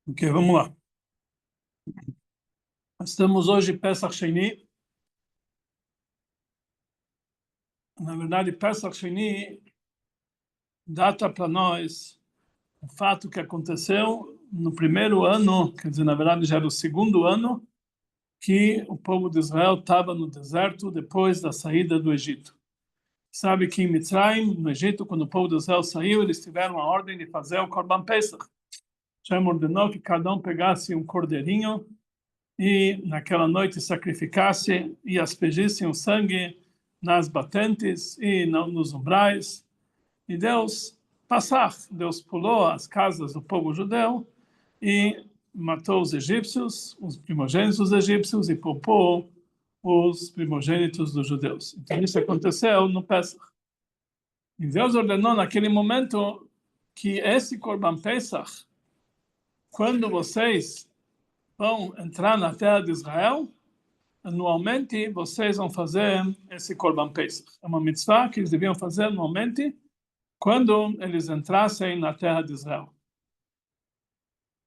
Ok, vamos lá. Estamos hoje Pesach Sheni. Na verdade, Pesach Sheni data para nós o fato que aconteceu no primeiro ano, quer dizer, na verdade já era o segundo ano, que o povo de Israel estava no deserto depois da saída do Egito. Sabe que em Mitzrayim, no Egito, quando o povo de Israel saiu, eles tiveram a ordem de fazer o Korban Pesach. Hashem ordenou que cada um pegasse um cordeirinho e naquela noite sacrificasse e aspergissem o sangue nas batentes e nos umbrais. E Deus pulou as casas do povo judeu e matou os egípcios, os primogênitos dos egípcios, e poupou os primogênitos dos judeus. Então isso aconteceu no Pesach. E Deus ordenou naquele momento que esse Korban Pesach, quando vocês vão entrar na terra de Israel, anualmente vocês vão fazer esse Korban Pesach. É uma mitzvah que eles deviam fazer anualmente quando eles entrassem na terra de Israel.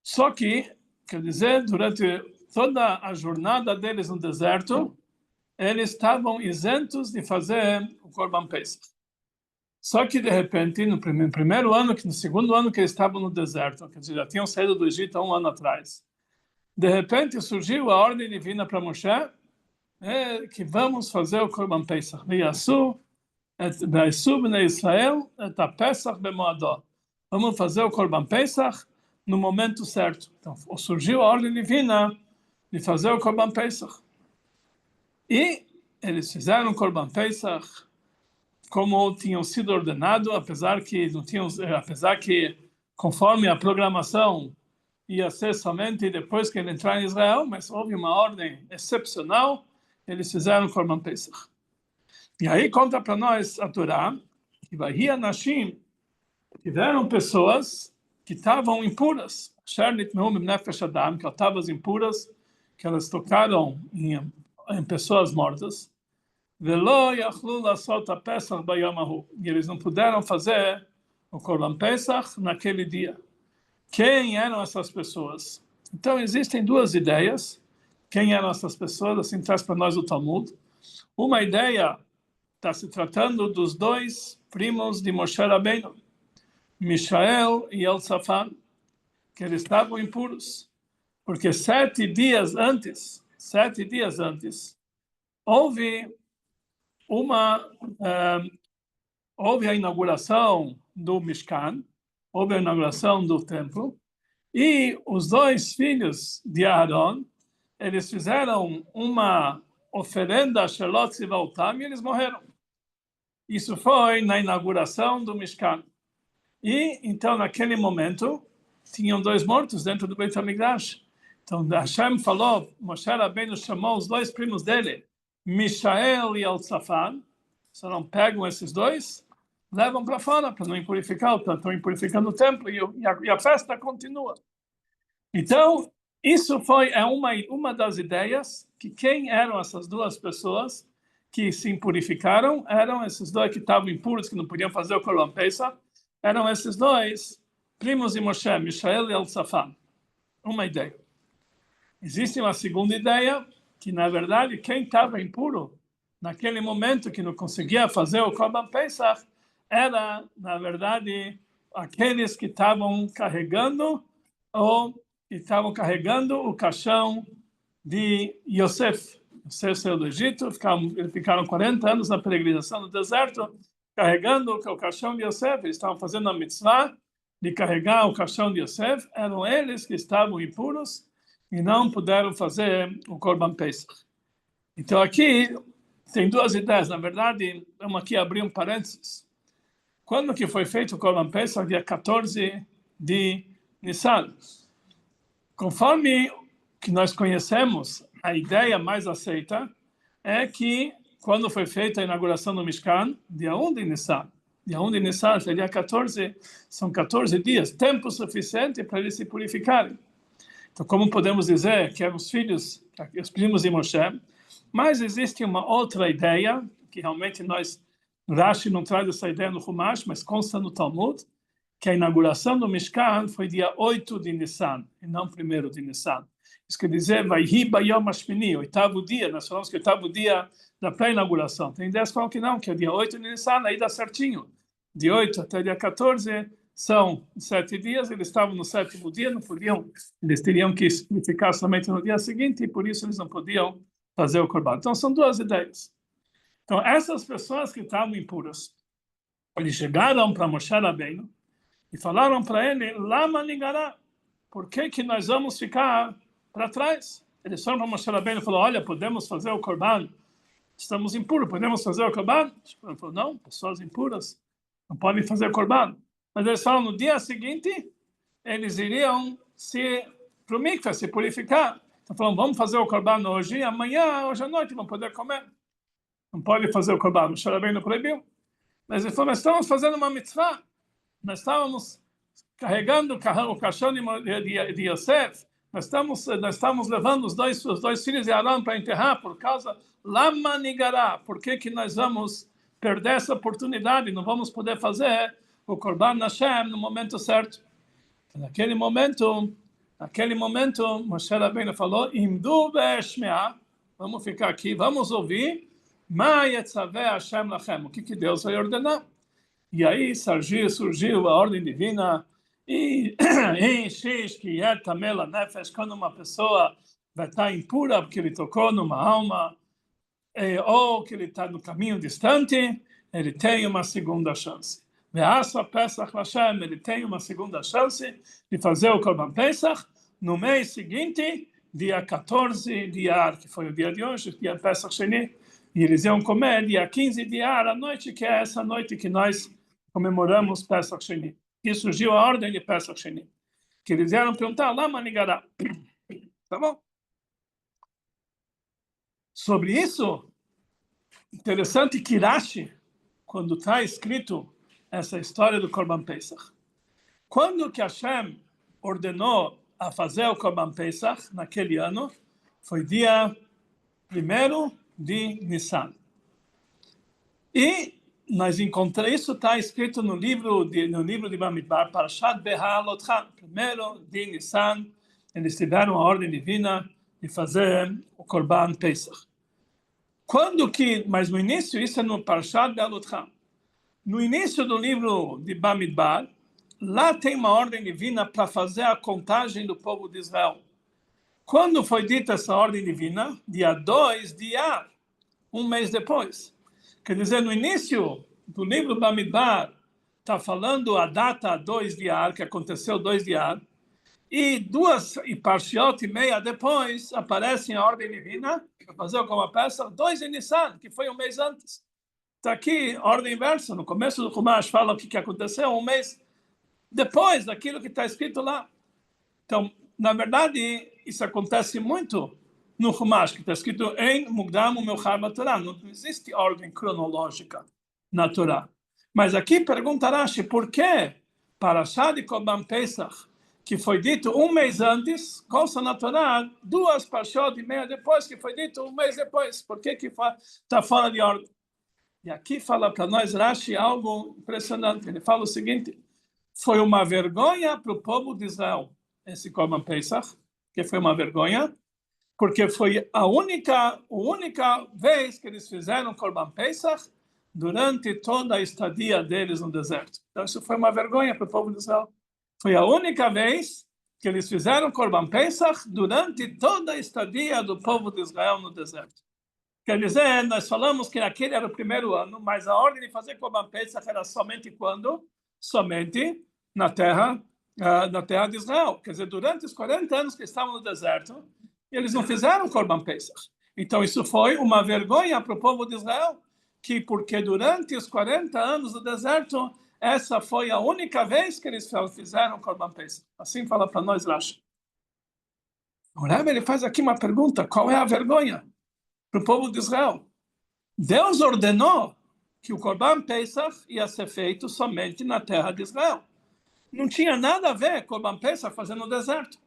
Só que, quer dizer, durante toda a jornada deles no deserto, eles estavam isentos de fazer o Korban Pesach. Só que, de repente, no primeiro ano, no segundo ano que eles estavam no deserto, quer dizer, já tinham saído do Egito há um ano atrás, de repente surgiu a ordem divina para Moshe, que vamos fazer o Korban Pesach. Vamos fazer o Korban Pesach no momento certo. Então, surgiu a ordem divina de fazer o Korban Pesach. E eles fizeram o Korban Pesach como tinham sido ordenado, apesar que conforme a programação ia ser somente depois que ele entrar em Israel, mas houve uma ordem excepcional, eles fizeram o Korban Pesach. E aí conta para nós a Torá que tiveram pessoas que estavam impuras, que estavam impuras, que elas tocaram em pessoas mortas, e eles não puderam fazer o Korban Pesach naquele dia. Quem eram essas pessoas? Então existem duas ideias. Quem eram essas pessoas? Assim traz para nós o Talmud. Uma ideia está se tratando dos dois primos de Moshe Rabbeinu, Mishael e Elzafan, que eles estavam impuros, porque 7 dias antes, houve a inauguração do Mishkan, houve a inauguração do templo, e os dois filhos de Aaron, eles fizeram uma oferenda a Shelot Sivaltam e eles morreram. Isso foi na inauguração do Mishkan. E, então, naquele momento, tinham 2 mortos dentro do Beit HaMikdash. Então, Hashem falou, Moshe Rabbeinu chamou os 2 primos dele, Mishael e Elzafan, só não pegam esses 2, levam para fora, para não impurificar, estão impurificando o templo, e a festa continua. Então, isso é uma das ideias, que quem eram essas 2 pessoas que se impurificaram, eram esses 2 que estavam impuros, que não podiam fazer o Korban Pesach, eram esses 2 primos de Moshe, Mishael e Elzafan. Uma ideia. Existe uma segunda ideia, que na verdade quem estava impuro naquele momento que não conseguia fazer o Korban Pesach era, na verdade, aqueles que estavam carregando o caixão de Yosef. Yosef saiu do Egito, ficaram 40 anos na peregrinação no deserto, carregando o caixão de Yosef. Eles estavam fazendo a mitzvah de carregar o caixão de Yosef. Eram eles que estavam impuros e não puderam fazer o Korban Pesach. Então aqui tem 2 ideias. Na verdade, vamos aqui abrir um parênteses. Quando que foi feito o Korban Pesach? Dia 14 de Nissan. Conforme que nós conhecemos, a ideia mais aceita é que quando foi feita a inauguração do Mishkan, dia 1 de Nissan. Dia 1 de Nissan, dia 14, são 14 dias, tempo suficiente para eles se purificarem. Então, como podemos dizer que eram os primos de Moshe, mas existe uma outra ideia, que realmente Rashi não traz essa ideia no Humash, mas consta no Talmud, que a inauguração do Mishkan foi dia 8 de Nissan, e não 1º de Nissan. Isso quer dizer, Vayhi Bayom Hashmini, oitavo dia, nós falamos que o oitavo dia da pré-inauguração. Tem ideias que falam que não, que é dia 8 de Nissan, aí dá certinho. De 8 até dia 14 são 7 dias, eles estavam no 7º dia, não podiam, eles teriam que ficar somente no dia seguinte, e por isso eles não podiam fazer o Corban. Então, são duas ideias. Então, essas pessoas que estavam impuras, eles chegaram para Moshe Rabbeinu e falaram para ele, Lama Nigará, por que nós vamos ficar para trás? Eles foram para Moshe Rabbeinu e falaram, olha, podemos fazer o Corban, estamos impuros, podemos fazer o Corban? Ele falou, não, pessoas impuras não podem fazer o Corban. Mas eles falam, no dia seguinte, eles iriam para o mikveh, se purificar. Então falaram, vamos fazer o Corban hoje, amanhã, hoje à noite, vão poder comer. Não pode fazer o Corban, Moshe Rabbeinu proibiu. Mas ele falou, nós estamos fazendo uma mitzvah, nós estávamos carregando o caixão de Yosef, nós estamos levando os dois filhos de Arão para enterrar por causa Lama Nigará, por que nós vamos perder essa oportunidade, não vamos poder fazer o Corban Hashem no momento certo. Naquele momento, Moshe Rabbeinu falou, Imdu be'eshmeah, vamos ficar aqui, vamos ouvir, Ma yetzaveh Hashem lachem, o que Deus vai ordenar. E aí surgiu a ordem divina, e que é tamela nefesh, quando uma pessoa vai estar impura porque ele tocou numa alma, ou que ele está no caminho distante, ele tem uma segunda chance. Ve'asa Pesach Hashem, ele tem uma segunda chance de fazer o Korban Pesach no mês seguinte, dia 14 de Iyar, que foi o dia de hoje, dia Pesach Sheni, e eles iam comer dia 15 de Iyar, a noite que é essa noite que nós comemoramos Pesach Sheni. E surgiu a ordem de Pesach Sheni, que eles vieram perguntar, Lama Nigará. Tá bom? Sobre isso, interessante que Rashi, quando está escrito essa história do Korban Pesach, quando que Hashem ordenou a fazer o Korban Pesach naquele ano, foi dia 1º de Nissan. E nós encontramos, isso está escrito no livro de Bamidbar, Parashat Behalotcha, 1º de Nissan, eles tiveram a ordem divina de fazer o Korban Pesach. Mas no início, isso é no Parashat Behalotcha, no início do livro de Bamidbar, lá tem uma ordem divina para fazer a contagem do povo de Israel. Quando foi dita essa ordem divina? Dia 2 de Iyar, um mês depois. Quer dizer, no início do livro Bamidbar, está falando a data 2 de Iyar, que aconteceu 2 de Iyar, e parshiot e meia depois aparece a ordem divina para fazer como a peça 2 de Nissan, que foi um mês antes. Está aqui, ordem inversa, no começo do Chumash fala o que aconteceu um mês depois daquilo que está escrito lá. Então, na verdade, isso acontece muito no Chumash, que está escrito em Mugdam u'Meuchar Torá. Não existe ordem cronológica na Torá. Mas aqui pergunta Rashi, por que Parashat de Korban Pesach, que foi dito um mês antes, consta na Torá 2 parashot e meia depois, que foi dito um mês depois? Por que está fora de ordem? E aqui fala para nós Rashi algo impressionante. Ele fala o seguinte, foi uma vergonha para o povo de Israel esse Korban Pesach, que foi uma vergonha, porque foi a única vez que eles fizeram Korban Pesach durante toda a estadia deles no deserto. Então isso foi uma vergonha para o povo de Israel. Foi a única vez que eles fizeram Korban Pesach durante toda a estadia do povo de Israel no deserto. Quer dizer, nós falamos que aquele era o 1º ano, mas a ordem de fazer Korban Pesach era somente quando? Somente na terra de Israel. Quer dizer, durante os 40 anos que estavam no deserto, eles não fizeram Korban Pesach. Então isso foi uma vergonha para o povo de Israel, porque durante os 40 anos do deserto, essa foi a única vez que eles fizeram Korban Pesach. Assim fala para nós Rashi. O Rebbe, ele faz aqui uma pergunta, qual é a vergonha para o povo de Israel? Deus ordenou que o Korban Pesach ia ser feito somente na terra de Israel. Não tinha nada a ver com o Korban Pesach fazendo no deserto.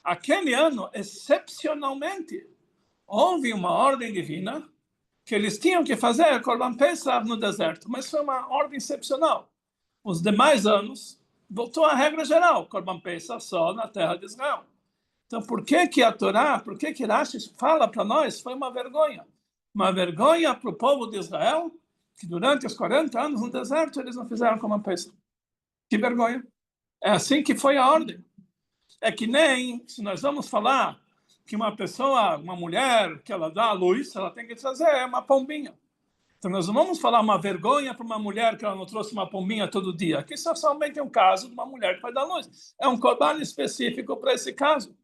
Aquele ano, excepcionalmente, houve uma ordem divina que eles tinham que fazer Korban Pesach no deserto, mas foi uma ordem excepcional. Os demais anos, voltou à regra geral, Corban Pesach só na terra de Israel. Então, por que a Torá, por que Rashi fala para nós, foi uma vergonha? Uma vergonha para o povo de Israel, que durante os 40 anos no deserto, eles não fizeram Corban Pesach. Que vergonha. É assim que foi a ordem. É que nem, se nós vamos falar que uma pessoa, uma mulher, que ela dá à luz, ela tem que trazer uma pombinha. Então, nós não vamos falar uma vergonha para uma mulher que ela não trouxe uma pombinha todo dia. Aqui só somente é um caso de uma mulher que vai dar luz. É um corban específico para esse caso.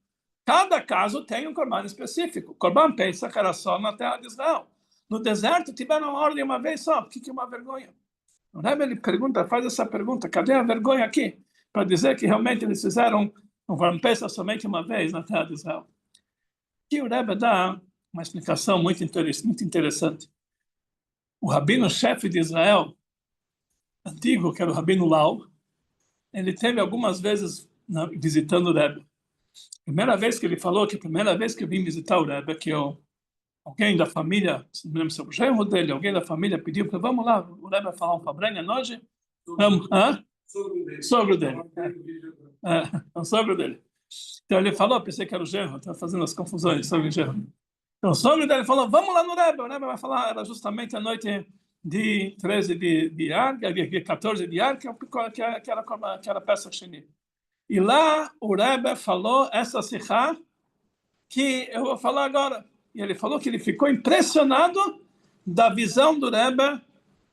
Cada caso tem um corban específico. Corban Pesach era só na terra de Israel. No deserto tiveram uma ordem uma vez só. O que é uma vergonha? O Rebbe, ele pergunta, faz essa pergunta, cadê a vergonha aqui? Para dizer que realmente eles fizeram um corban Pesach somente uma vez na terra de Israel. E o Rebbe dá uma explicação muito interessante. O rabino-chefe de Israel, antigo, que era o rabino Lau, ele teve algumas vezes visitando o Rebbe. Primeira vez que ele falou que a primeira vez que eu vim visitar o Rebbe, que alguém da família, não lembro se é o genro dele, alguém da família pediu para vamos lá, o Rebbe falar um fabrenha hoje. Vamos, hã? Sogro dele. É o sogro dele. Então ele falou, pensei que era o genro, estava fazendo as confusões, sogro e genro. Então o sogro dele falou, vamos lá no Rebbe. O Rebbe vai falar, era justamente a noite de 13 de Ar, de 14 de Ar, que era peça Sheni. E lá o Rebbe falou essa sikha que eu vou falar agora. E ele falou que ele ficou impressionado da visão do Rebbe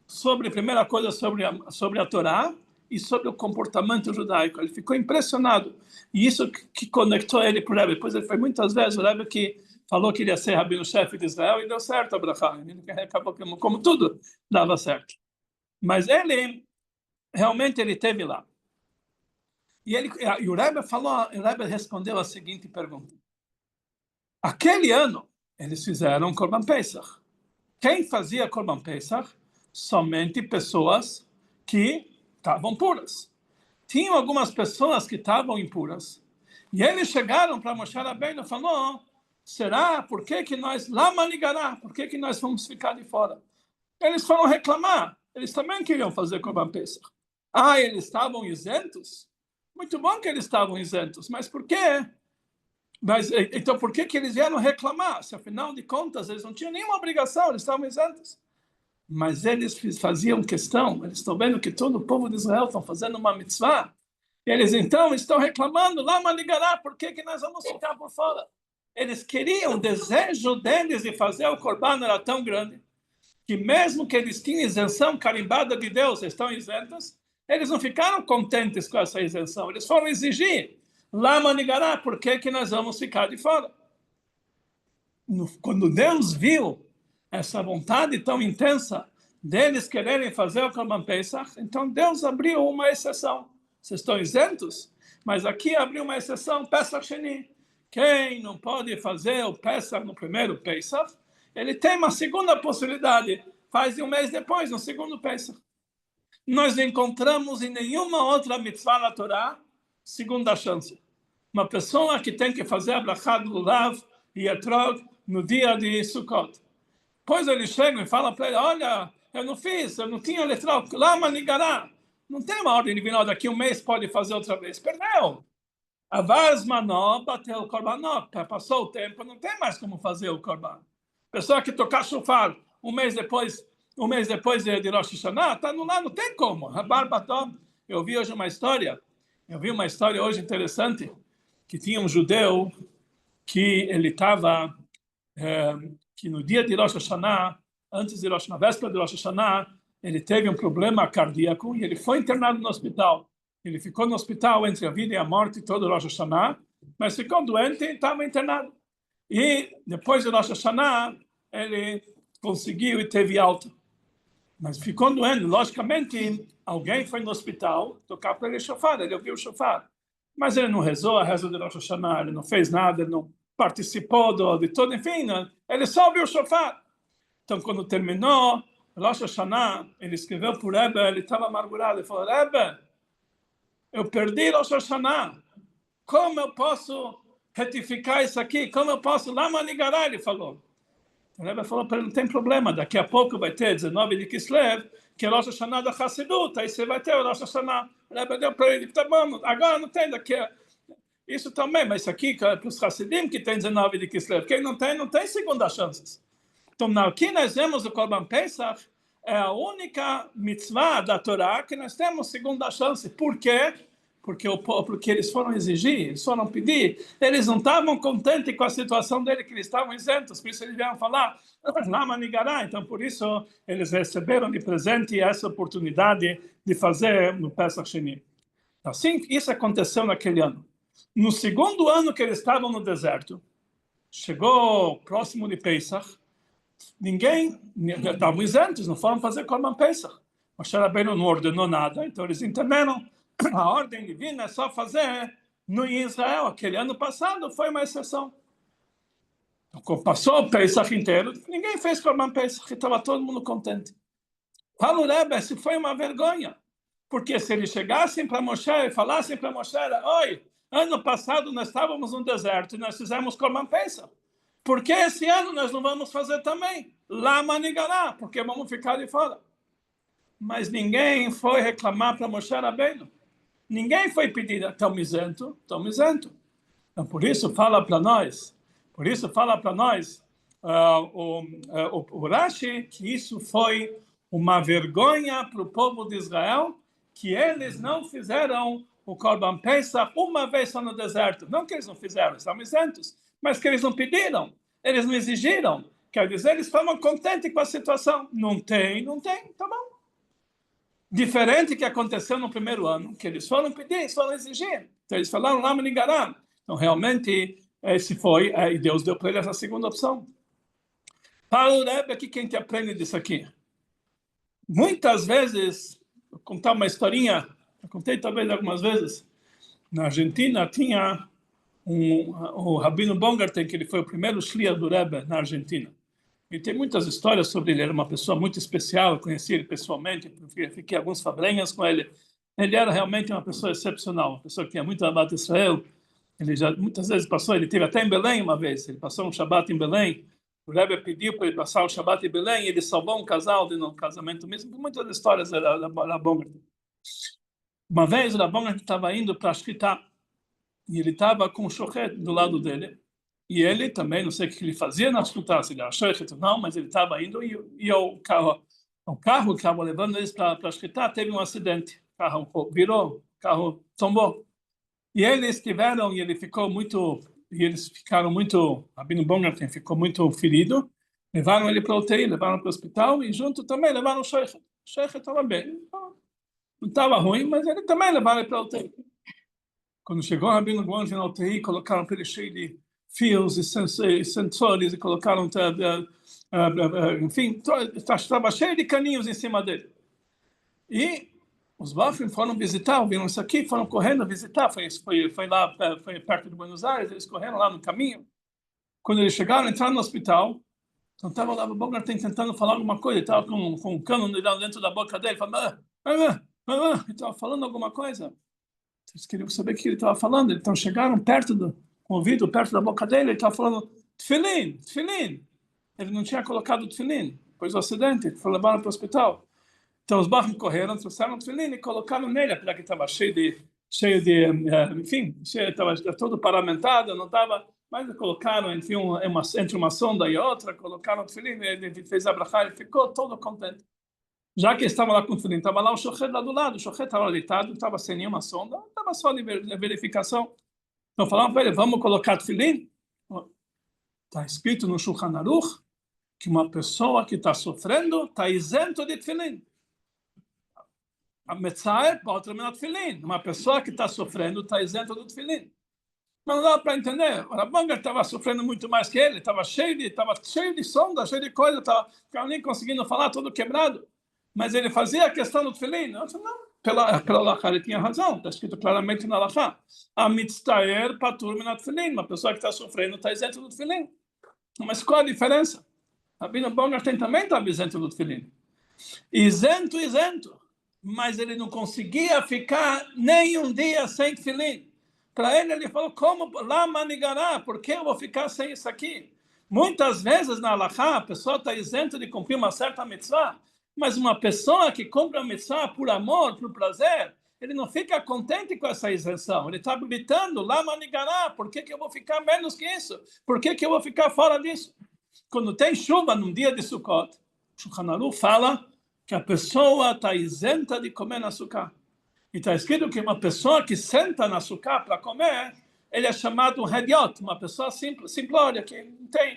sobre, primeira coisa, sobre a Torá e sobre o comportamento judaico. Ele ficou impressionado. E isso que conectou ele para o Rebbe. Depois ele foi muitas vezes o Rebbe que falou que iria ser rabino-chefe de Israel e deu certo a brachá. Acabou como tudo dava certo. Mas ele, realmente, ele teve lá. E o Rebbe respondeu a seguinte pergunta. Aquele ano, eles fizeram Corban Pesach. Quem fazia Corban Pesach? Somente pessoas que estavam puras. Tinham algumas pessoas que estavam impuras. E eles chegaram para Moshe Rabbeinu e falaram, será? Por que nós, Lama Nigará, por que nós vamos ficar de fora? Eles foram reclamar. Eles também queriam fazer Corban Pesach. Eles estavam isentos? Muito bom que eles estavam isentos, mas por quê? Então, por que eles vieram reclamar? Se, afinal de contas, eles não tinham nenhuma obrigação, eles estavam isentos. Mas eles faziam questão, eles estão vendo que todo o povo de Israel estão fazendo uma mitzvah, e eles então estão reclamando, Lama Nigará, por que nós vamos ficar por fora? Eles queriam, o desejo deles de fazer o Corban era tão grande, que mesmo que eles tinham isenção carimbada de Deus, estão isentos, eles não ficaram contentes com essa isenção, eles foram exigir, Lama Nigará, por que nós vamos ficar de fora? Quando Deus viu essa vontade tão intensa deles quererem fazer o Corban Pesach, então Deus abriu uma exceção. Vocês estão isentos? Mas aqui abriu uma exceção, Pesach Sheni. Quem não pode fazer o Pesach no primeiro Pesach, ele tem uma segunda possibilidade, faz um mês depois, no segundo Pesach. Nós não encontramos em nenhuma outra mitzvah na Torá segunda chance. Uma pessoa que tem que fazer a brachá do Lulav e Etrog no dia de Sukkot. Depois eles chegam e falam para ele, olha, eu não tinha letrão, Lama Nigará. Não tem uma ordem divina, daqui um mês pode fazer outra vez. Perdeu. A Vaz Manó bateu o Korbanó, passou o tempo, não tem mais como fazer o Korban. Pessoa que tocar shofar um mês depois de Rosh Hashanah, está no lá, não tem como. Eu vi hoje uma história hoje interessante, que tinha um judeu que ele estava... que no dia de Rosh Hashanah, na véspera de Rosh Hashanah, ele teve um problema cardíaco e ele foi internado no hospital. Ele ficou no hospital entre a vida e a morte todo Rosh Hashanah, mas ficou doente e estava internado. E depois de Rosh Hashanah, ele conseguiu e teve alta. Mas ficou doente. Logicamente, alguém foi no hospital tocar para ele shofar, ele ouviu o shofar. Mas ele não rezou a reza de Rosh Hashanah, ele não fez nada, ele não participou de tudo, enfim, ele só ouviu o shofar. Então, quando terminou Rosh Hashanah, ele escreveu para o Rebbe, ele estava amargurado, ele falou, Rebbe, eu perdi Rosh Hashanah, como eu posso retificar isso aqui? Como eu posso? Lama Nigará, ele falou. O Rebbe falou para ele, não tem problema, daqui a pouco vai ter 19 de Kislev, que é Rosh Hashanah da Hassidut, aí você vai ter o Rosh Hashanah. O Rebbe deu para ele, tá bom, agora não tem daqui. Isso também, mas isso aqui, para os Hassidim que tem 19 de Kislev, quem não tem segunda chance. Então, aqui nós vemos o Korban Pesach, é a única mitzvah da Torá que nós temos segunda chance. Por quê? Porque eles foram exigir, eles foram pedir, eles não estavam contentes com a situação dele, que eles estavam isentos, por isso eles vieram falar, Lama Nigará. Então, por isso, eles receberam de presente essa oportunidade de fazer no Pesach Sheni. Assim, isso aconteceu naquele ano. No segundo ano que eles estavam no deserto, chegou próximo de Pesach, ninguém, estavam isentos, não foram fazer Korban Pesach. Moshe Rabbeinu não ordenou nada, então eles entenderam. A ordem divina é só fazer no Israel. Aquele ano passado foi uma exceção. Então, passou o Pesach inteiro, ninguém fez Korban Pesach, estava todo mundo contente. Fala o Rebbe, se foi uma vergonha. Porque se eles chegassem para Moshe e falassem para Moshe, oi, ano passado nós estávamos no deserto e nós fizemos Korban Pesach. Por que esse ano nós não vamos fazer também? Lama Nigará, porque vamos ficar de fora. Mas ninguém foi reclamar para Moshe Rabbeinu. Ninguém foi pedir, estão isento. Então, por isso fala para nós, o Rashi, que isso foi uma vergonha para o povo de Israel, que eles não fizeram o Korban Pesach uma vez só no deserto. Não que eles não fizeram, estavam isentos, mas que eles não pediram, eles não exigiram. Quer dizer, eles estavam contentes com a situação. Não tem, tá bom. Diferente que aconteceu no primeiro ano, que eles foram pedir, eles foram exigir. Então eles falaram Lama Nigará. Então realmente esse foi, e Deus deu para eles a segunda opção. Para o Rebbe, aqui quem te aprende disso aqui? Muitas vezes, vou contar uma historinha, eu contei talvez algumas vezes, na Argentina tinha o Rabino Bongarten, que ele foi o primeiro shliach do Rebbe na Argentina. E tem muitas histórias sobre ele. Ele era uma pessoa muito especial, eu conheci ele pessoalmente, fiquei alguns fabrenhas com ele. Ele era realmente uma pessoa excepcional, uma pessoa que tinha muito amado Israel. Ele já muitas vezes passou, ele esteve até em Belém uma vez, ele passou um Shabat em Belém. O Rebbe pediu para ele passar o Shabat em Belém, e ele salvou um casal de um casamento mesmo. Muitas histórias da Bongarten. Uma vez o Bongarten estava indo para a Shkita, e ele estava com o shochet do lado dele. E ele também, não sei o que ele fazia na Shkita, se ele achou que não, mas ele estava indo, e o carro que estava levando eles para a Shkita teve um acidente. O carro virou, o carro tombou. E eles tiveram, e eles ficaram muito, Rabino Bongarten ficou muito ferido, levaram ele para a UTI, levaram para o hospital, e junto também levaram o Sheikh. O Sheikh estava bem, não estava ruim, mas ele também levaram ele para a UTI. Quando chegou o Rabino Bongarten na UTI, colocaram para ele cheio de fios e sensores, e colocaram, enfim, estava cheio de caninhos em cima dele. E os Bafim foram visitar, viram isso aqui, foram correndo visitar, foi lá, foi perto de Buenos Aires, eles correram lá no caminho. Quando eles chegaram, entraram no hospital, então estava lá o Bongarten tentando falar alguma coisa, ele estava com um cano dentro da boca dele, falando, ele estava falando alguma coisa. Eles queriam saber o que ele estava falando, então chegaram perto do ouvido, perto da boca dele, ele estava falando, Tfilin. Ele não tinha colocado Tfilin, depois do acidente, levaram para o hospital. Então os Bafim correram, trouxeram o Tfilin e colocaram nele, apesar que estava cheio de, enfim, estava todo paramentado, não estava, mas colocaram, enfim, entre uma sonda e outra, colocaram o Tfilin, ele fez a brachá, ele ficou todo contente. Já que estava lá com o Tfilin, estava lá o shochet lá do lado, o shochet estava deitado, estava sem nenhuma sonda, estava só de verificação. Então falaram para ele, vamos colocar Tfilin? Está escrito no Shulchan Aruch que uma pessoa que está sofrendo está isento de Tfilin. A Metzaer pode terminar Tfilin. Uma pessoa que está sofrendo está isento do Tfilin. Mas não dá para entender. O Bongarten estava sofrendo muito mais que ele, estava cheio de sonda, cheio de coisa, estava nem conseguindo falar, todo quebrado. Mas ele fazia a questão do Tfilin. Eu disse, não, pela Alachá ele tinha razão, está escrito claramente na Alachá. A Mitztaer patur minat Tfilin. Uma pessoa que está sofrendo está isento do Tfilin. Mas qual a diferença? Rabino Bongarten também estava isento do Tfilin. Isento. Mas ele não conseguia ficar nem um dia sem Tfilin. Para ele falou, como Lama Nigará? Por que eu vou ficar sem isso aqui? Muitas vezes na Alachá a pessoa está isento de cumprir uma certa mitzvah, mas uma pessoa que cumpre a mitzvah por amor, por prazer, ele não fica contente com essa isenção. Ele está gritando, Lama Nigará, por que eu vou ficar menos que isso? Por que eu vou ficar fora disso? Quando tem chuva num dia de Sukkot, Shulchan Aruch fala que a pessoa está isenta de comer na Sukkah. E está escrito que uma pessoa que senta na Sukkah para comer, ele é chamado um hediot, uma pessoa simplória, que não tem,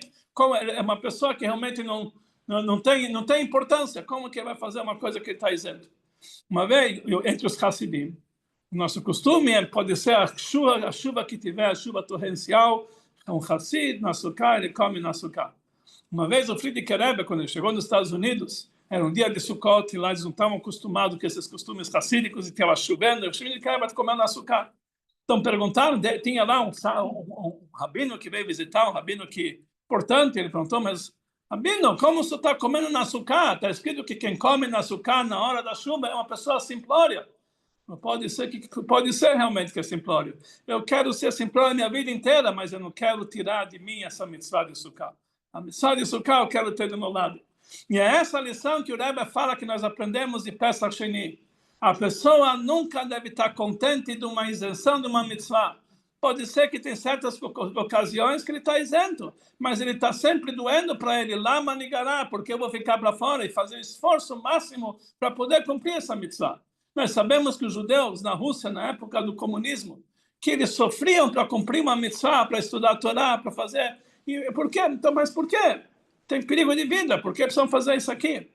é uma pessoa que realmente não tem importância. Como que ele vai fazer uma coisa que ele está isento? Uma vez, entre os Hassidim, o nosso costume pode ser a chuva que tiver, a chuva torrencial, um Hassid na Sukkah, ele come na Sukkah. Uma vez o Friedrich Rebbe, quando ele chegou nos Estados Unidos, era um dia de Sukkot, e lá eles não estavam acostumados com esses costumes racídicos, e estava chovendo, o Friedrich Rebbe comendo açúcar. Então perguntaram, tinha lá um rabino que veio visitar, um rabino que importante, ele perguntou, mas rabino, como você está comendo na açúcar? Está escrito que quem come na açúcar na hora da chuva é uma pessoa simplória. Não pode ser realmente que é simplório. Eu quero ser simplório a minha vida inteira, mas eu não quero tirar de mim essa mitzvah de Sukkah. A mitzvah de Sukkah eu quero ter do meu lado. E é essa lição que o Rebbe fala que nós aprendemos de Pesach Sheni. A pessoa nunca deve estar contente de uma isenção de uma mitzvah. Pode ser que tem certas ocasiões que ele está isento, mas ele está sempre doendo para ele, Lama Nigará, porque eu vou ficar para fora e fazer esforço máximo para poder cumprir essa mitzvah. Nós sabemos que os judeus na Rússia, na época do comunismo, que eles sofriam para cumprir uma mitzvah, para estudar a Torá, para fazer... E por quê? Então, mas por quê? Tem perigo de vida, por que precisam fazer isso aqui?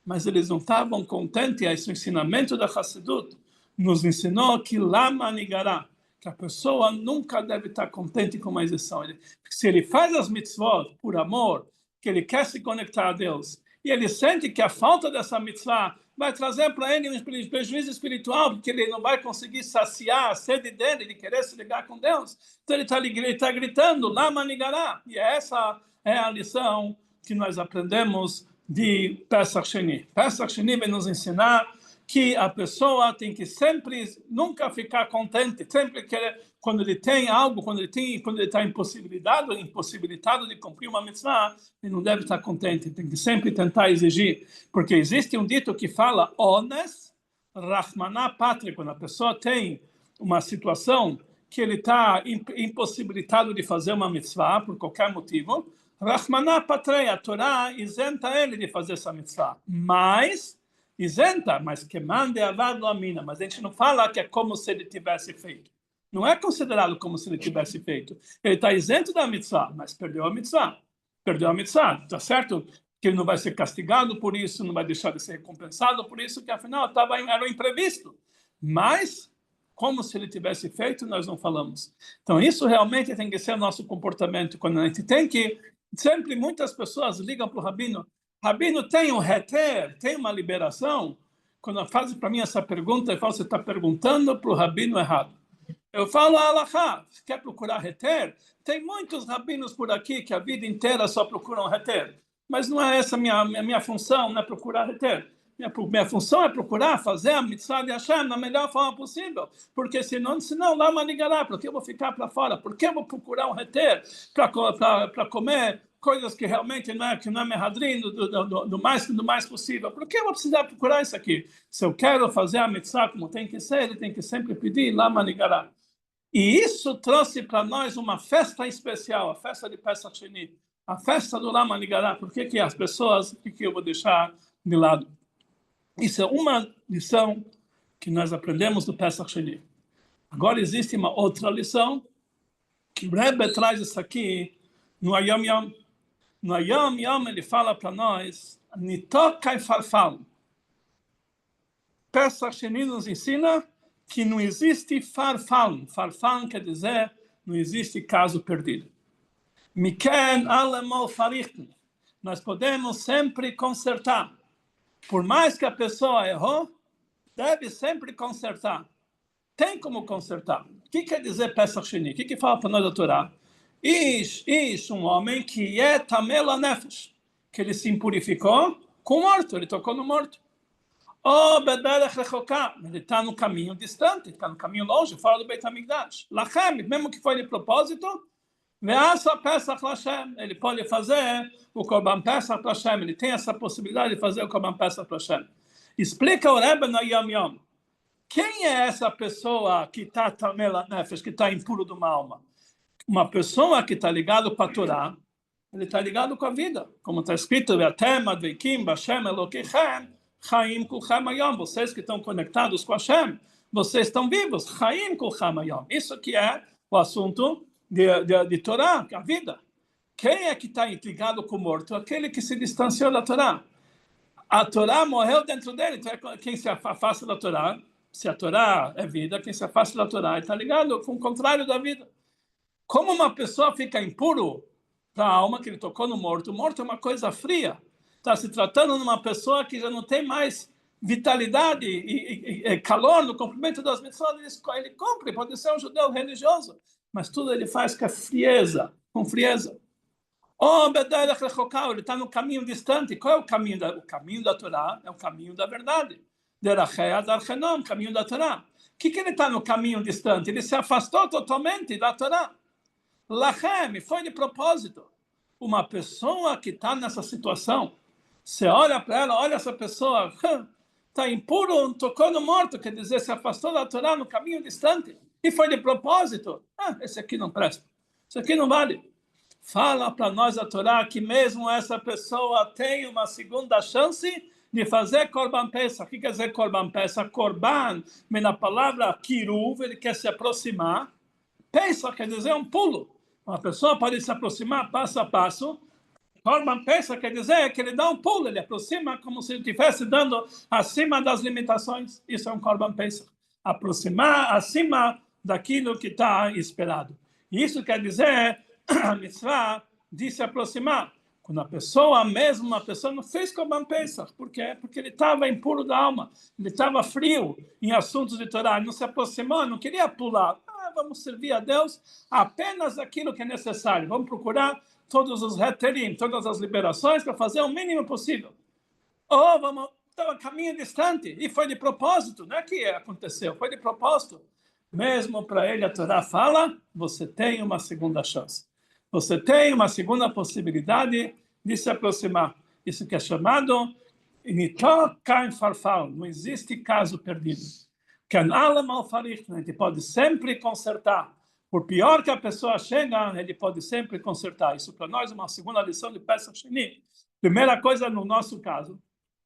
Mas eles não estavam contentes, esse ensinamento da Hassidut nos ensinou que Lama Nigará, que a pessoa nunca deve estar contente com uma isenção. Se ele faz as mitzvot por amor, que ele quer se conectar a Deus, e ele sente que a falta dessa mitzvah vai trazer para ele um prejuízo espiritual, porque ele não vai conseguir saciar a sede dele, de querer se ligar com Deus, então ele está gritando, Lama Nigará, e essa é a lição que nós aprendemos de Pesach Sheni. Pesach Sheni vai nos ensinar que a pessoa tem que sempre, nunca ficar contente, sempre querer, quando ele tem algo, quando ele está impossibilitado de cumprir uma mitzvah, ele não deve estar contente, tem que sempre tentar exigir, porque existe um dito que fala, ones, rachmaná patria, quando a pessoa tem uma situação que ele está impossibilitado de fazer uma mitzvah, por qualquer motivo, Rachmaná patria, a Torá isenta ele de fazer essa mitzvah. Mas que mande avado a mina. Mas a gente não fala que é como se ele tivesse feito. Não é considerado como se ele tivesse feito. Ele está isento da mitzvah, mas perdeu a mitzvah. Perdeu a mitzvah, está certo? Que ele não vai ser castigado por isso, não vai deixar de ser recompensado por isso, que afinal era um imprevisto. Mas, como se ele tivesse feito, nós não falamos. Então, isso realmente tem que ser o nosso comportamento. Quando a gente tem que... Sempre muitas pessoas ligam para o Rabino. Rabino, tem um heter, tem uma liberação? Quando fazem para mim essa pergunta, eu falo, você está perguntando para o Rabino errado. Eu falo, alahá, você quer procurar heter? Tem muitos rabinos por aqui que a vida inteira só procuram heter. Mas não é essa a minha função, não é procurar heter. Minha função é procurar fazer a mitzvah de Hashem da melhor forma possível, porque senão lá manigará, porque eu vou ficar para fora, porque eu vou procurar um heter para comer coisas que realmente não é mehadrin do mais possível, por que eu vou precisar procurar isso aqui? Se eu quero fazer a mitzvah como tem que ser, ele tem que sempre pedir lá manigará. E isso trouxe para nós uma festa especial, a festa de Pesach Sheni, a festa do Lama Nigará. Por que as pessoas, que eu vou deixar de lado? Isso é uma lição que nós aprendemos do Pesach Sheni. Agora existe uma outra lição que o Rebbe traz isso aqui no Ayom Yom. No Ayom Yom ele fala para nós, Nitokai farfal. Pesach Sheni nos ensina que não existe farfal. Farfal quer dizer não existe caso perdido. Miken alemol farichten. Nós podemos sempre consertar. Por mais que a pessoa errou, deve sempre consertar. Tem como consertar. O que quer dizer Pesach Sheni? O que fala para nós a Torá? Um homem que é tamela nefesh, que ele se impurificou com o morto, ele tocou no morto. Ele está no caminho distante, está no caminho longe, fora do Beit HaMikdash. Lachem, mesmo que foi de propósito, ele pode fazer o Korban Pesach para Hashem, ele tem essa possibilidade de fazer o Korban Pesach para Hashem. Explica o Rebbe no Yom Yom Quem é essa pessoa que está tamela nefesh, que está impuro de uma alma? Uma pessoa que está ligado com a Torá, ele está ligado com a vida. Como está escrito, vocês que estão conectados com Hashem, vocês estão vivos. Isso que é o assunto de Torá, a vida. Quem é que está ligado com o morto? Aquele que se distanciou da Torá. A Torá morreu dentro dele. Então, quem se afasta da Torá, se a Torá é vida, quem se afasta da Torá está ligado com o contrário da vida. Como uma pessoa fica impuro para a alma que ele tocou no morto? O morto é uma coisa fria. Está se tratando de uma pessoa que já não tem mais vitalidade e calor no cumprimento das mitzvot. Ele cumpre, pode ser um judeu religioso, mas tudo ele faz com frieza, com frieza. Ele está no caminho distante. Qual é o caminho? O caminho da Torá é o caminho da verdade. Caminho da Torá. O que ele está no caminho distante? Ele se afastou totalmente da Torá. Lachem, foi de propósito. Uma pessoa que está nessa situação, você olha para ela, olha essa pessoa, está impuro, tocou no morto, quer dizer, se afastou da Torá no caminho distante, e foi de propósito. Esse aqui não presta, esse aqui não vale. Fala para nós a Torá que mesmo essa pessoa tem uma segunda chance de fazer Korban Pesach. O que quer dizer Korban Pesach? Korban, na palavra Kiruv, ele quer se aproximar. Pesach quer dizer um pulo. Uma pessoa pode se aproximar passo a passo. Korban Pesach quer dizer que ele dá um pulo, ele aproxima como se ele estivesse dando acima das limitações. Isso é um Korban Pesach. Aproximar acima daquilo que está esperado. Isso quer dizer a mitzvah de se aproximar. Quando a pessoa, mesmo uma pessoa, não fez Korban Pesach. Por quê? Porque ele estava impuro da alma. Ele estava frio em assuntos de Torá. Ele não se aproximou, não queria pular. Vamos servir a Deus apenas aquilo que é necessário. Vamos procurar todos os heterim, todas as liberações para fazer o mínimo possível. Ou vamos... Estava caminho distante. E foi de propósito. Não é que aconteceu. Foi de propósito. Mesmo para ele, a Torá fala, você tem uma segunda chance. Você tem uma segunda possibilidade de se aproximar. Isso que é chamado não existe caso perdido. A gente pode sempre consertar. Por pior que a pessoa chega, ele pode sempre consertar. Isso para nós é uma segunda lição de Pesach Sheni. Primeira coisa, no nosso caso,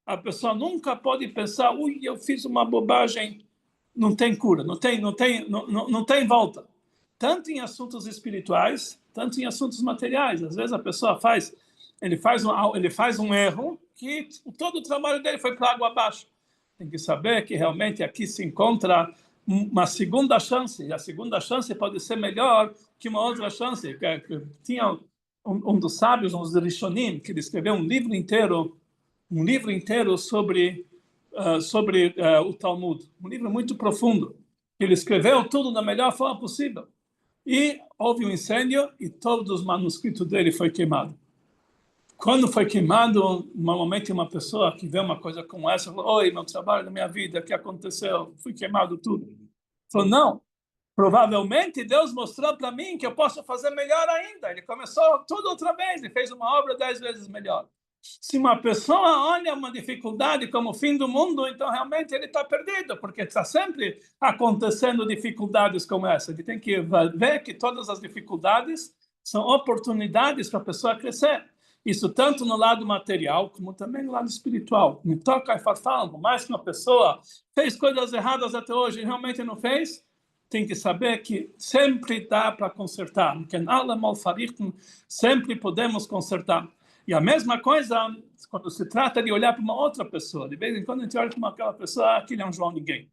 a pessoa nunca pode pensar, eu fiz uma bobagem, não tem cura, não tem volta. Tanto em assuntos espirituais, tanto em assuntos materiais. Às vezes a pessoa faz um erro que todo o trabalho dele foi para água abaixo. Tem que saber que realmente aqui se encontra uma segunda chance, e a segunda chance pode ser melhor que uma outra chance. Tinha um dos sábios, um dos Rishonim, que ele escreveu um livro inteiro sobre o Talmud, um livro muito profundo. Ele escreveu tudo da melhor forma possível. E houve um incêndio e todos os manuscritos dele foi queimado. Quando foi queimado, normalmente uma pessoa que vê uma coisa como essa, fala, oi, meu trabalho da minha vida, o que aconteceu? Fui queimado tudo. Falou, não, provavelmente Deus mostrou para mim que eu posso fazer melhor ainda. Ele começou tudo outra vez, ele fez uma obra 10 vezes melhor. Se uma pessoa olha uma dificuldade como o fim do mundo, então realmente ele está perdido, porque está sempre acontecendo dificuldades como essa. Ele tem que ver que todas as dificuldades são oportunidades para a pessoa crescer. Isso tanto no lado material, como também no lado espiritual. Me toca e farfala, por mais que uma pessoa fez coisas erradas até hoje e realmente não fez, tem que saber que sempre dá para consertar. Sempre podemos consertar. E a mesma coisa quando se trata de olhar para uma outra pessoa. De vez em quando a gente olha para aquela pessoa, aquele é um João ninguém.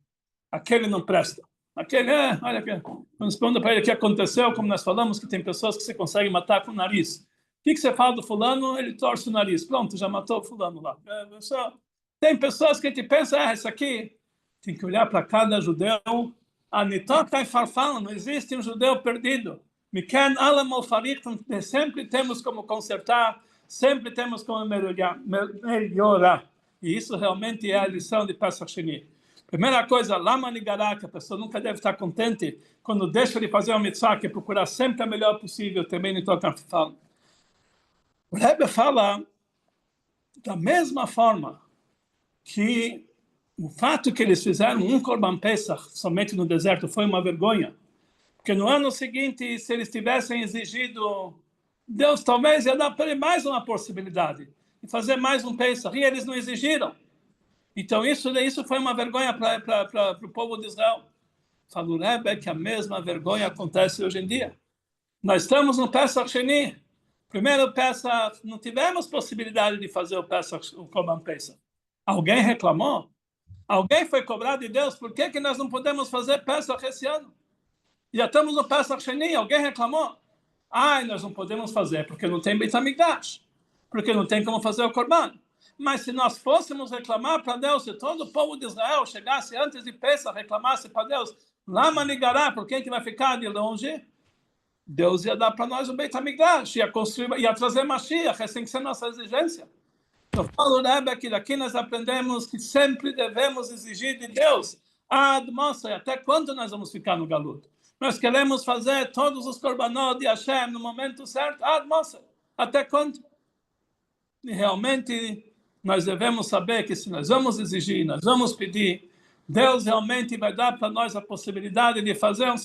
Aquele não presta. Aquele olha aqui. Quando responda para ele o que aconteceu, como nós falamos, que tem pessoas que você consegue matar com o nariz. O que você fala do fulano? Ele torce o nariz. Pronto, já matou o fulano lá. Tem pessoas que a gente pensa, isso aqui. Tem que olhar para cada judeu. Não existe um judeu perdido. Sempre temos como consertar, sempre temos como melhorar. E isso realmente é a lição de Pesach Sheni. Primeira coisa, lama nigará, que a pessoa nunca deve estar contente quando deixa de fazer uma mitzvah, que é procurar sempre a melhor possível, também não toca fala. O Rebbe fala da mesma forma que O fato que eles fizeram um Corban Pesach somente no deserto foi uma vergonha. Porque no ano seguinte, se eles tivessem exigido, Deus talvez ia dar para ele mais uma possibilidade de fazer mais um Pesach. E eles não exigiram. Então isso foi uma vergonha para o povo de Israel. Falou Rebbe que a mesma vergonha acontece hoje em dia. Nós estamos no Pesach Sheni. Primeiro Pesach, não tivemos possibilidade de fazer o Pesach, o Corban Pesach. Alguém reclamou? Alguém foi cobrado de Deus? Por que nós não podemos fazer Pesach esse ano? Já estamos no Pesach Sheni. Alguém reclamou? Nós não podemos fazer porque não tem Beit HaMikdash. Porque não tem como fazer o Corban. Mas se nós fôssemos reclamar para Deus, se todo o povo de Israel chegasse antes de Pesach, reclamasse para Deus, Lama Nigará, por quem que vai ficar de longe? Deus ia dar para nós o Beit HaMikdash, ia construir, ia trazer Mashiach, essa tem que ser nossa exigência. Eu falo, Rebbe, que daqui nós aprendemos que sempre devemos exigir de Deus, moça, até quando nós vamos ficar no galuto? Nós queremos fazer todos os korbanot de Hashem no momento certo, moça, até quando? E realmente nós devemos saber que se nós vamos exigir, nós vamos pedir, Deus realmente vai dar para nós a possibilidade de fazer uma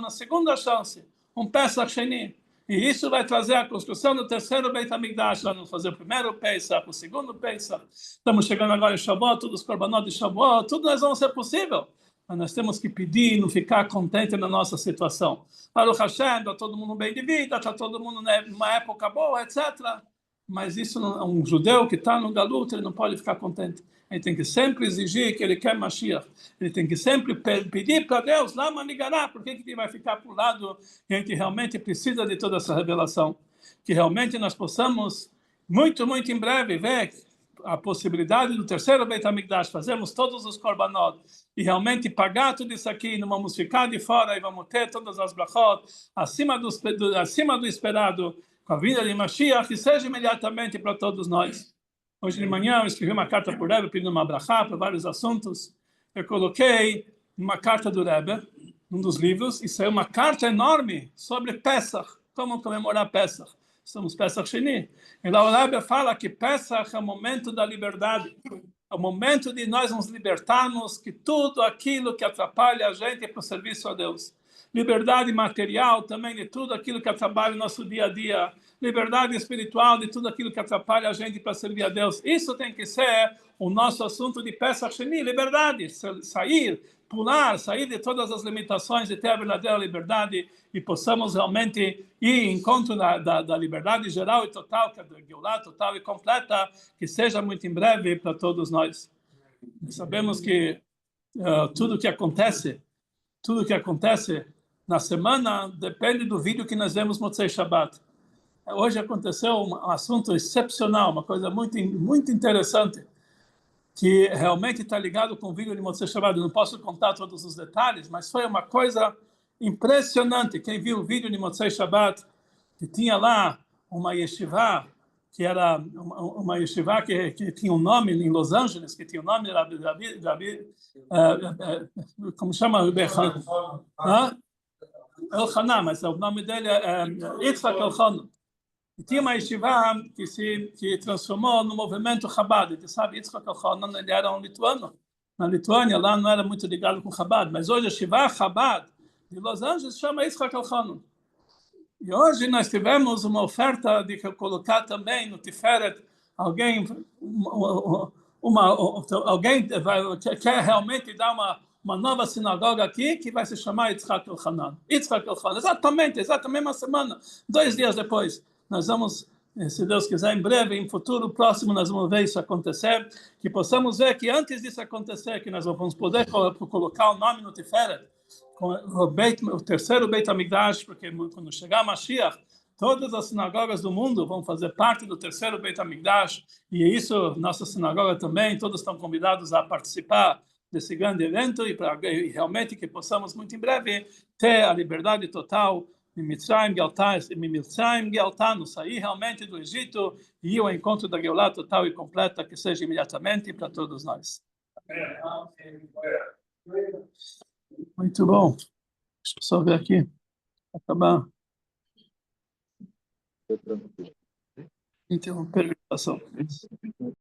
segunda chance, um Pesach Sheni. E isso vai trazer a construção do terceiro Beit HaMikdash. Nós vamos fazer o primeiro Pesach, o segundo Pesach. Estamos chegando agora em Shavuot, todos os korbanot de Shavuot, tudo nós vamos ser possível. Mas nós temos que pedir e não ficar contente na nossa situação. Baruch Hashem, está todo mundo bem de vida, está todo mundo numa época boa, etc. Mas isso não, um judeu que está no galuto, ele não pode ficar contente. Ele tem que sempre exigir que ele quer Mashiach. Ele tem que sempre pedir para Deus, lá manigará, por que ele vai ficar para o lado que a gente realmente precisa de toda essa revelação. Que realmente nós possamos, muito, muito em breve, ver a possibilidade do terceiro Beit HaMikdash, fazermos todos os korbanot e realmente pagar tudo isso aqui, não vamos ficar de fora e vamos ter todas as brachot acima do esperado, com a vinda de Mashiach, que seja imediatamente para todos nós. Hoje de manhã eu escrevi uma carta para o Rebbe, pedindo uma brachá para vários assuntos. Eu coloquei uma carta do Rebbe, um dos livros, e saiu uma carta enorme sobre Pesach, como comemorar Pesach. Estamos Pesach Sheni. E lá o Rebbe fala que Pesach é o momento da liberdade. É o momento de nós nos libertarmos que tudo aquilo que atrapalha a gente é para o serviço a Deus. Liberdade material também de tudo aquilo que atrapalha o nosso dia a dia. Liberdade espiritual de tudo aquilo que atrapalha a gente para servir a Deus. Isso tem que ser o nosso assunto de Pesach Sheni, liberdade, sair, pular, sair de todas as limitações e ter a verdadeira liberdade e possamos realmente ir em encontro da liberdade geral e total, que é da Geulah total e completa, que seja muito em breve para todos nós. Sabemos que tudo que acontece na semana depende do vídeo que nós vemos no Motzei Shabbat. Hoje aconteceu um assunto excepcional, uma coisa muito, muito interessante, que realmente está ligado com o vídeo de Motzei Shabbat. Eu não posso contar todos os detalhes, mas foi uma coisa impressionante. Quem viu o vídeo de Motzei Shabbat, que tinha lá uma yeshiva, que era uma yeshiva que tinha um nome em Los Angeles, que tinha o nome como chama? Elchanan, mas o nome dele é Yitzhak Elchanan. E tinha uma yeshiva que transformou no movimento Chabad. Você sabe, Yitzhak Elchanan, ele era um lituano. Na Lituânia, lá não era muito ligado com Chabad, mas hoje a yeshiva Chabad de Los Angeles chama Yitzhak Elchanan. E hoje nós tivemos uma oferta de colocar também no Tiferet alguém quer realmente dar uma nova sinagoga aqui que vai se chamar Yitzhak Elchanan. Yitzhak Elchanan, exatamente uma semana, 2 dias depois, nós vamos, se Deus quiser, em breve, em futuro próximo, nós vamos ver isso acontecer, que possamos ver que antes disso acontecer, que nós vamos poder colocar o nome no Tiferet, com o terceiro Beit HaMikdash, porque quando chegar Mashiach, todas as sinagogas do mundo vão fazer parte do terceiro Beit HaMikdash, e isso, nossa sinagoga também, todos estão convidados a participar desse grande evento, e realmente que possamos, muito em breve, ter a liberdade total de Mitzrayim Gealtanu, sair realmente do Egito e ir ao encontro da Geulah total e completa, que seja imediatamente para todos nós. Muito bom. Deixa eu só ver aqui. Acabar. Interromper a gravação.